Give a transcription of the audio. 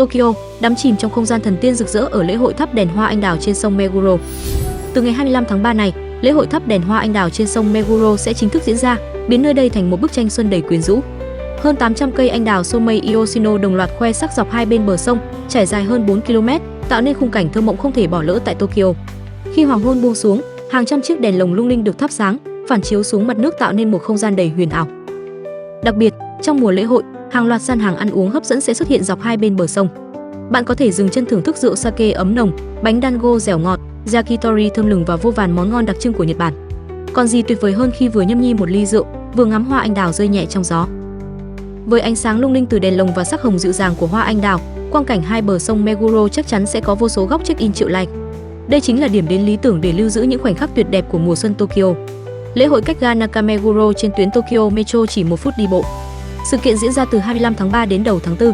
Tokyo, đắm chìm trong không gian thần tiên rực rỡ ở lễ hội thắp đèn hoa anh đào trên sông Meguro. Từ ngày 25 tháng 3 này, lễ hội thắp đèn hoa anh đào trên sông Meguro sẽ chính thức diễn ra, biến nơi đây thành một bức tranh xuân đầy quyến rũ. Hơn 800 cây anh đào Somei Yoshino đồng loạt khoe sắc dọc hai bên bờ sông, trải dài hơn 4 km, tạo nên khung cảnh thơ mộng không thể bỏ lỡ tại Tokyo. Khi hoàng hôn buông xuống, hàng trăm chiếc đèn lồng lung linh được thắp sáng, phản chiếu xuống mặt nước tạo nên một không gian đầy huyền ảo. Đặc biệt, trong mùa lễ hội, hàng loạt gian hàng ăn uống hấp dẫn sẽ xuất hiện dọc hai bên bờ sông. Bạn có thể dừng chân thưởng thức rượu sake ấm nồng, bánh dango dẻo ngọt, yakitori thơm lừng và vô vàn món ngon đặc trưng của Nhật Bản. Còn gì tuyệt vời hơn khi vừa nhâm nhi một ly rượu, vừa ngắm hoa anh đào rơi nhẹ trong gió. Với ánh sáng lung linh từ đèn lồng và sắc hồng dịu dàng của hoa anh đào, quang cảnh hai bờ sông Meguro chắc chắn sẽ có vô số góc check-in triệu like. Đây chính là điểm đến lý tưởng để lưu giữ những khoảnh khắc tuyệt đẹp của mùa xuân Tokyo. Lễ hội cách ga Nakameguro trên tuyến Tokyo Metro chỉ 1 phút đi bộ. Sự kiện diễn ra từ 25 tháng 3 đến đầu tháng 4.